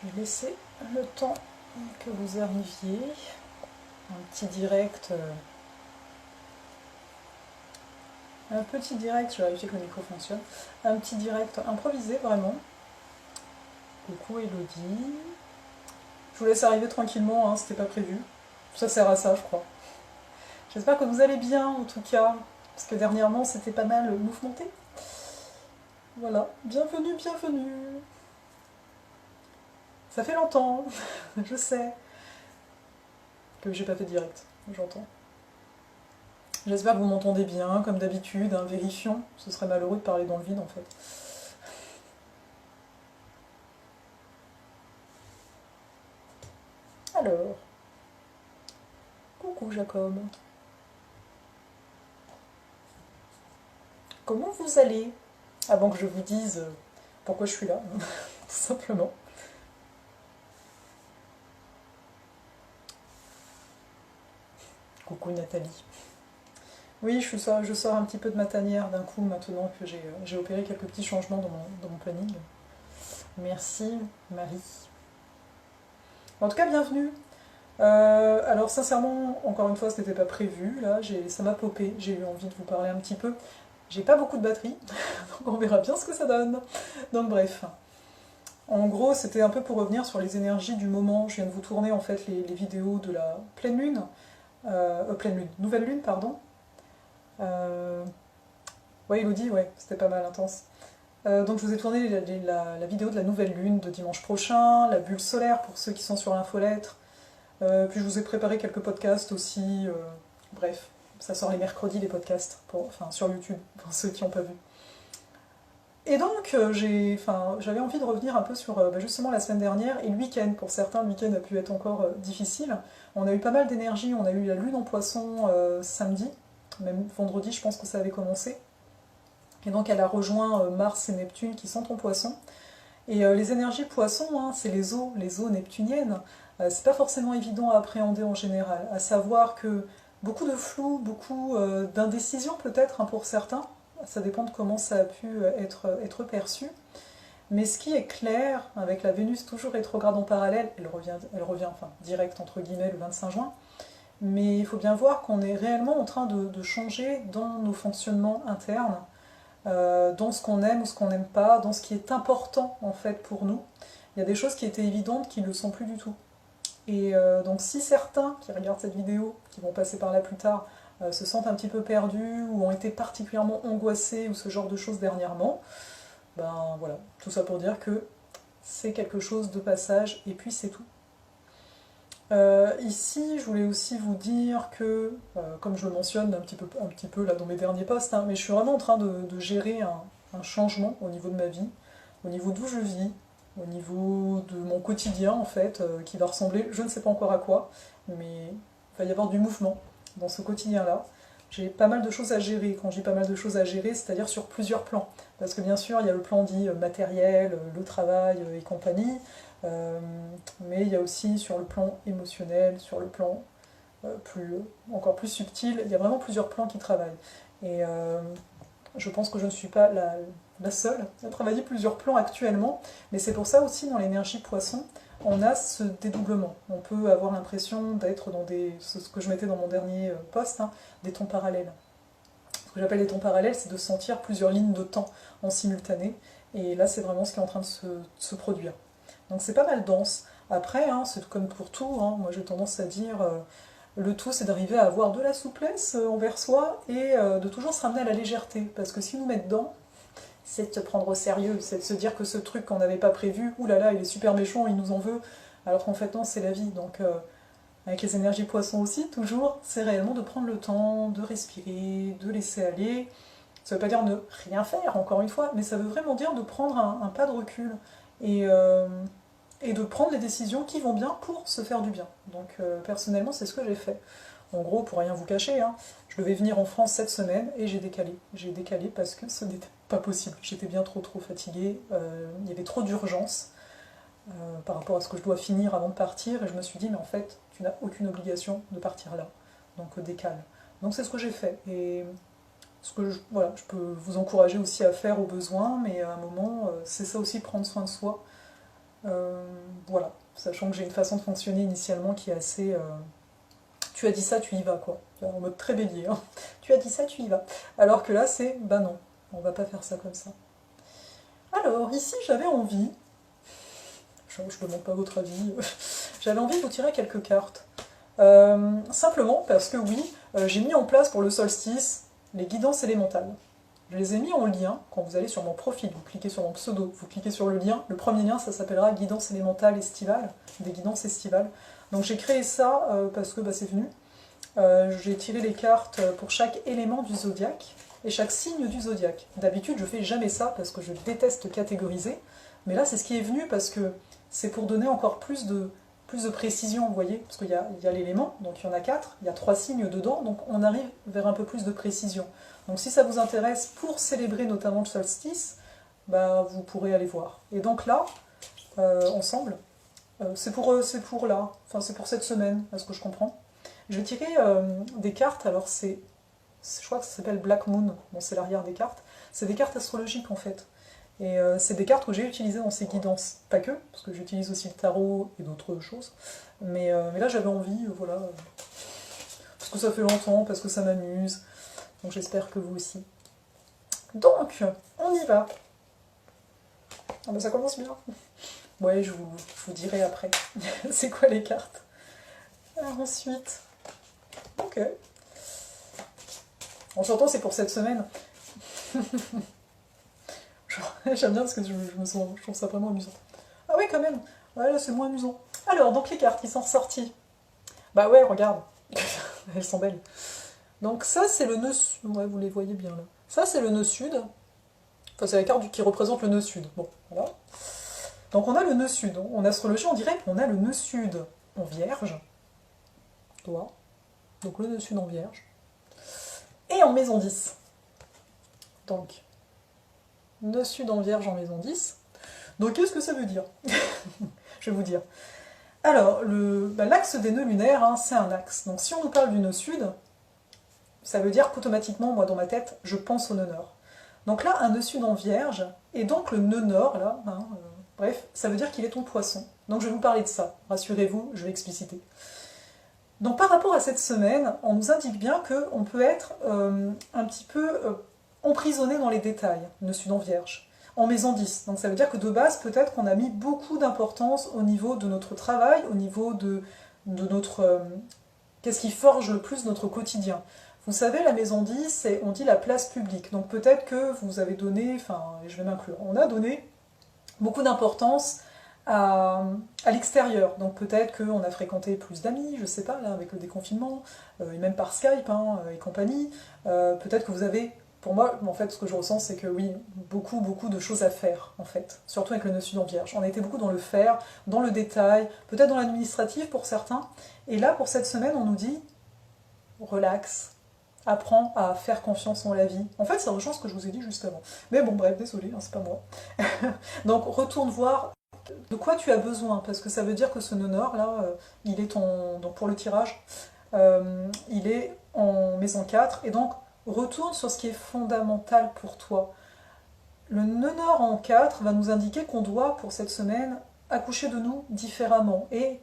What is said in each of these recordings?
Je vais laisser le temps que vous arriviez. Un petit direct, un petit direct, je vais vérifier que le micro fonctionne. Un petit direct improvisé vraiment. Coucou Elodie. Je vous laisse arriver tranquillement, hein, c'était pas prévu. Ça sert à ça, je crois. J'espère que vous allez bien en tout cas, parce que dernièrement c'était pas mal mouvementé. Voilà, bienvenue, bienvenue. Ça fait longtemps, je sais, que j'ai pas fait de direct, j'entends. J'espère que vous m'entendez bien, comme d'habitude, hein, vérifions. Ce serait malheureux de parler dans le vide en fait. Alors, coucou Jacob. Comment vous allez? Avant que je vous dise pourquoi je suis là, tout simplement. Coucou Nathalie. Oui, je sors un petit peu de ma tanière d'un coup maintenant que j'ai opéré quelques petits changements dans mon planning. Merci Marie. En tout cas, bienvenue. Alors sincèrement, encore une fois, ce n'était pas prévu. Là, ça m'a popé. J'ai eu envie de vous parler un petit peu. J'ai pas beaucoup de batterie, donc on verra bien ce que ça donne. Donc bref. En gros, c'était un peu pour revenir sur les énergies du moment. Je viens de vous tourner en fait les vidéos de la pleine lune. Pleine lune, nouvelle lune, pardon. Ouais, Elodie, ouais, c'était pas mal intense. Donc je vous ai tourné la vidéo de la nouvelle lune de dimanche prochain, la bulle solaire pour ceux qui sont sur l'infolettre. Puis je vous ai préparé quelques podcasts aussi. Bref, ça sort les mercredis les podcasts, enfin sur YouTube, pour ceux qui n'ont pas vu. Et donc j'avais envie de revenir un peu sur justement la semaine dernière et le week-end. Pour certains, le week-end a pu être encore difficile. On a eu pas mal d'énergie, on a eu la lune en poisson samedi, même vendredi je pense que ça avait commencé. Et donc elle a rejoint Mars et Neptune qui sont en poisson. Et les énergies poissons, hein, c'est les eaux neptuniennes. C'est pas forcément évident à appréhender en général. À savoir que beaucoup de flou, beaucoup d'indécision peut-être hein, pour certains. Ça dépend de comment ça a pu être perçu. Mais ce qui est clair, avec la Vénus toujours rétrograde en parallèle, elle revient enfin, direct entre guillemets le 25 juin, mais il faut bien voir qu'on est réellement en train de changer dans nos fonctionnements internes, dans ce qu'on aime ou ce qu'on n'aime pas, dans ce qui est important en fait pour nous. Il y a des choses qui étaient évidentes qui ne le sont plus du tout. Et donc si certains qui regardent cette vidéo, qui vont passer par là plus tard, se sentent un petit peu perdus ou ont été particulièrement angoissés ou ce genre de choses dernièrement, ben voilà, tout ça pour dire que c'est quelque chose de passage et puis c'est tout. Ici, je voulais aussi vous dire que, comme je le mentionne un petit peu là dans mes derniers posts, hein, mais je suis vraiment en train de gérer un changement au niveau de ma vie, au niveau d'où je vis, au niveau de mon quotidien en fait, qui va ressembler, je ne sais pas encore à quoi, mais il va y avoir du mouvement dans ce quotidien-là. J'ai pas mal de choses à gérer. Quand je dis pas mal de choses à gérer, c'est-à-dire sur plusieurs plans. Parce que bien sûr, il y a le plan dit matériel, le travail et compagnie, euh, mais il y a aussi sur le plan émotionnel, sur le plan encore plus subtil, il y a vraiment plusieurs plans qui travaillent. Et je pense que je ne suis pas la seule à travailler plusieurs plans actuellement, mais c'est pour ça aussi dans l'énergie poisson, on a ce dédoublement. On peut avoir l'impression d'être dans ce que je mettais dans mon dernier post, hein, des temps parallèles. Ce que j'appelle les temps parallèles, c'est de sentir plusieurs lignes de temps en simultané, et là c'est vraiment ce qui est en train de se produire. Donc c'est pas mal dense. Après, hein, c'est comme pour tout, hein, moi j'ai tendance à dire le tout c'est d'arriver à avoir de la souplesse envers soi et de toujours se ramener à la légèreté. Parce que si nous met dedans, c'est de se prendre au sérieux, c'est de se dire que ce truc qu'on n'avait pas prévu, oulala, il est super méchant, il nous en veut, alors qu'en fait non, c'est la vie. Donc avec les énergies poissons aussi, toujours, c'est réellement de prendre le temps, de respirer, de laisser aller. Ça veut pas dire ne rien faire, encore une fois, mais ça veut vraiment dire de prendre un pas de recul et, euh, et de prendre les décisions qui vont bien pour se faire du bien. Donc personnellement, c'est ce que j'ai fait. En gros, pour rien vous cacher, hein, je devais venir en France cette semaine et j'ai décalé. J'ai décalé parce que ce n'était pas possible. J'étais bien trop fatiguée, il y avait trop d'urgence par rapport à ce que je dois finir avant de partir et je me suis dit mais en fait, tu n'as aucune obligation de partir là. Donc décale. Donc c'est ce que j'ai fait. Et voilà, je peux vous encourager aussi à faire au besoin, mais à un moment, c'est ça aussi prendre soin de soi. Voilà, sachant que j'ai une façon de fonctionner initialement qui est assez... tu as dit ça, tu y vas, quoi. En mode très bélier, hein. Tu as dit ça, tu y vas. Alors que là, c'est, bah non, on va pas faire ça comme ça. Alors, ici, j'avais envie, je ne demande pas votre avis, j'avais envie de vous tirer quelques cartes. Simplement parce que oui, j'ai mis en place pour le solstice les guidances élémentales. Je les ai mis en lien, quand vous allez sur mon profil, vous cliquez sur mon pseudo, vous cliquez sur le lien, le premier lien ça s'appellera guidance élémentale estivale, des guidances estivales. Donc j'ai créé ça parce que bah, c'est venu. J'ai tiré les cartes pour chaque élément du zodiaque et chaque signe du zodiaque. D'habitude je fais jamais ça parce que je déteste catégoriser, mais là c'est ce qui est venu parce que c'est pour donner encore plus de précision, vous voyez, parce qu'il y a l'élément, donc il y en a 4, il y a 3 signes dedans, donc on arrive vers un peu plus de précision. Donc si ça vous intéresse pour célébrer notamment le solstice, bah, vous pourrez aller voir. Et donc là, ensemble, c'est pour là, enfin c'est pour cette semaine, à ce que je comprends. Je vais tirer des cartes, alors je crois que ça s'appelle Black Moon, bon c'est l'arrière des cartes, c'est des cartes astrologiques en fait. Et c'est des cartes que j'ai utilisées dans ces guidances. Pas que, parce que j'utilise aussi le tarot et d'autres choses. Mais là j'avais envie, voilà, parce que ça fait longtemps, parce que ça m'amuse. Donc j'espère que vous aussi. Donc, on y va. Ah bah ça commence bien. Ouais, je vous dirai après. C'est quoi les cartes? Alors ensuite... Ok. En sortant, c'est pour cette semaine. J'aime bien parce que je trouve ça vraiment amusant. Ah oui, quand même. Ouais, là, c'est moins amusant. Alors, donc les cartes, ils sont ressorties. Bah ouais, regarde. Elles sont belles. Donc ça, c'est le nœud... Ouais, vous les voyez bien, là. Ça, c'est le nœud sud. Enfin, c'est la carte qui représente le nœud sud. Bon, voilà. Donc on a le nœud sud. En astrologie, on dirait qu'on a le nœud sud en vierge. Toi. Donc le nœud sud en vierge. Et en maison 10. Donc, nœud sud en vierge en maison 10. Donc qu'est-ce que ça veut dire? Je vais vous dire. Alors, l'axe des nœuds lunaires, hein, c'est un axe. Donc si on nous parle du nœud sud, ça veut dire qu'automatiquement, moi dans ma tête, je pense au nœud nord. Donc là, un nœud sud en vierge, et donc le nœud nord, là, hein, bref, ça veut dire qu'il est ton poisson. Donc je vais vous parler de ça, rassurez-vous, je vais expliciter. Donc par rapport à cette semaine, on nous indique bien qu'on peut être un petit peu emprisonné dans les détails, nœud sud en vierge, en maison 10. Donc ça veut dire que de base, peut-être qu'on a mis beaucoup d'importance au niveau de notre travail, au niveau de notre... qu'est-ce qui forge le plus notre quotidien. Vous savez, la maison 10, on dit la place publique. Donc peut-être que vous avez donné, enfin, je vais m'inclure, on a donné beaucoup d'importance à l'extérieur. Donc peut-être qu'on a fréquenté plus d'amis, je sais pas, là, avec le déconfinement, et même par Skype hein, et compagnie. Peut-être que vous avez, pour moi, en fait, ce que je ressens, c'est que oui, beaucoup de choses à faire, en fait. Surtout avec le nœud sud en vierge. On a été beaucoup dans le faire, dans le détail, peut-être dans l'administratif pour certains. Et là, pour cette semaine, on nous dit, relax, apprends à faire confiance en la vie. En fait, ça rejoint ce que je vous ai dit juste avant. Mais bon, bref, désolé, hein, c'est pas moi. Donc, retourne voir de quoi tu as besoin, parce que ça veut dire que ce nœud nord, là, il est donc pour le tirage, il est en maison 4, et donc, retourne sur ce qui est fondamental pour toi. Le nœud nord en 4 va nous indiquer qu'on doit, pour cette semaine, accoucher de nous différemment. Et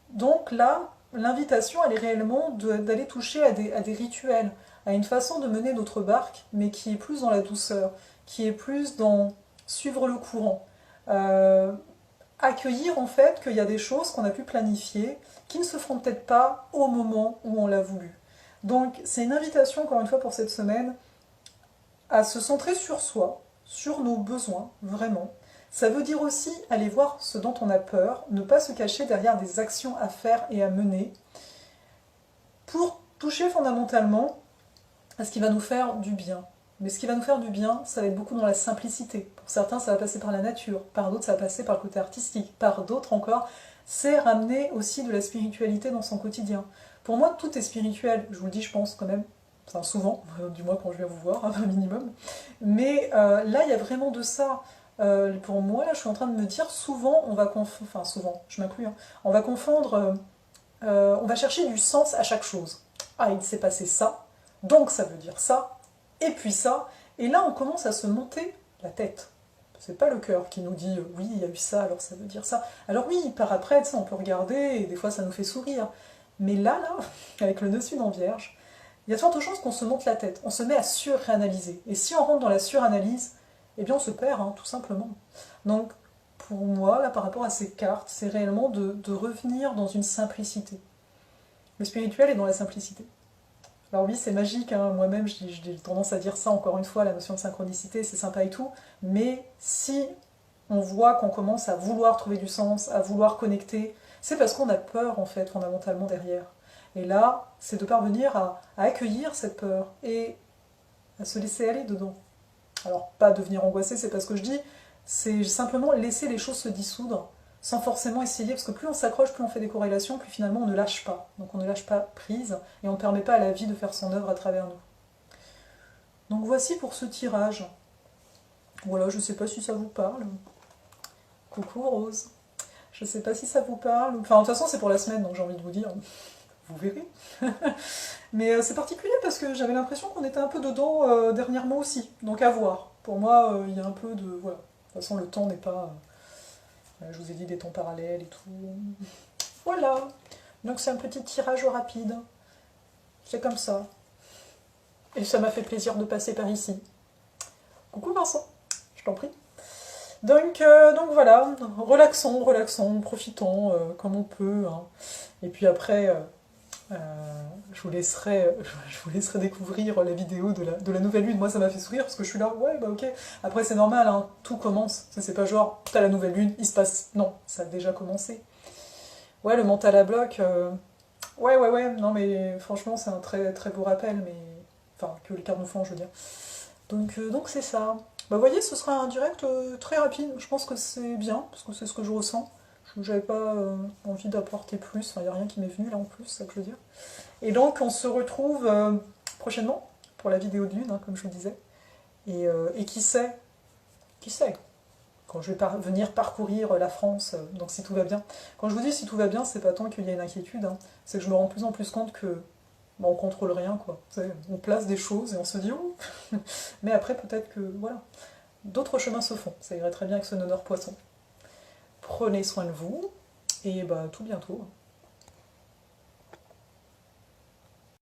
donc là, l'invitation, elle est réellement d'aller toucher à des rituels, à une façon de mener notre barque, mais qui est plus dans la douceur, qui est plus dans suivre le courant. Accueillir en fait qu'il y a des choses qu'on a pu planifier, qui ne se feront peut-être pas au moment où on l'a voulu. Donc c'est une invitation, encore une fois, pour cette semaine, à se centrer sur soi, sur nos besoins, vraiment. Ça veut dire aussi aller voir ce dont on a peur, ne pas se cacher derrière des actions à faire et à mener, pour toucher fondamentalement à ce qui va nous faire du bien. Mais ce qui va nous faire du bien, ça va être beaucoup dans la simplicité. Pour certains, ça va passer par la nature, par d'autres, ça va passer par le côté artistique, par d'autres encore, c'est ramener aussi de la spiritualité dans son quotidien. Pour moi, tout est spirituel, je vous le dis, je pense quand même, enfin souvent, du moins quand je viens vous voir, un minimum. Mais là, il y a vraiment de ça. Pour moi, là, je suis en train de me dire, souvent, on va confondre, enfin souvent, je m'inclus, hein, on va confondre, on va chercher du sens à chaque chose. Ah, il s'est passé ça, donc ça veut dire ça, et puis ça, et là on commence à se monter la tête. C'est pas le cœur qui nous dit oui, il y a eu ça, alors ça veut dire ça. Alors oui, par après, on peut regarder, et des fois ça nous fait sourire. Mais là, avec le nœud sud en vierge, il y a de fortes chances qu'on se monte la tête, on se met à suranalyser. Et si on rentre dans la suranalyse, eh bien on se perd, tout simplement. Donc, pour moi, là, par rapport à ces cartes, c'est réellement de revenir dans une simplicité. Le spirituel est dans la simplicité. Alors oui, c'est magique, moi-même j'ai tendance à dire ça, encore une fois, la notion de synchronicité, c'est sympa et tout, mais si on voit qu'on commence à vouloir trouver du sens, à vouloir connecter, c'est parce qu'on a peur, en fait, fondamentalement, derrière. Et là, c'est de parvenir à accueillir cette peur et à se laisser aller dedans. Alors, pas devenir angoissé, c'est pas ce que je dis, c'est simplement laisser les choses se dissoudre, sans forcément essayer, parce que plus on s'accroche, plus on fait des corrélations, plus finalement on ne lâche pas. Donc on ne lâche pas prise, et on ne permet pas à la vie de faire son œuvre à travers nous. Donc voici pour ce tirage. Voilà, je ne sais pas si ça vous parle. Coucou Rose. Je ne sais pas si ça vous parle. Enfin, de toute façon, c'est pour la semaine, donc j'ai envie de vous dire, vous verrez. Mais c'est particulier parce que j'avais l'impression qu'on était un peu dedans dernièrement aussi. Donc à voir. Pour moi, il y a un peu de... Voilà. De toute façon, le temps n'est pas... je vous ai dit des temps parallèles et tout. Voilà. Donc c'est un petit tirage rapide. C'est comme ça. Et ça m'a fait plaisir de passer par ici. Coucou Vincent, je t'en prie. Donc voilà, relaxons, profitons comme on peut. Et puis après, je vous laisserai découvrir la vidéo de la nouvelle lune. Moi ça m'a fait sourire parce que je suis là, ouais bah ok. Après c'est normal, tout commence. C'est pas genre, t'as la nouvelle lune, il se passe... Non, ça a déjà commencé. Ouais, le mental à bloc, ouais, non mais franchement c'est un très, très beau rappel, mais... Enfin, que les cartes nous font, je veux dire. Donc c'est ça. Bah vous voyez, ce sera un direct très rapide, je pense que c'est bien, parce que c'est ce que je ressens. J'avais pas envie d'apporter plus, il n'y a rien qui m'est venu là en plus, c'est ça que je veux dire. Et donc on se retrouve prochainement pour la vidéo de lune, comme je vous disais. Et qui sait, quand je vais venir parcourir la France, donc si tout va bien. Quand je vous dis si tout va bien, c'est pas tant qu'il y a une inquiétude, c'est que je me rends de plus en plus compte que on contrôle rien, quoi. On place des choses et on se dit oh. Mais après peut-être que voilà, d'autres chemins se font. Ça irait très bien avec ce nonneur poisson. Prenez soin de vous et bah tout bientôt.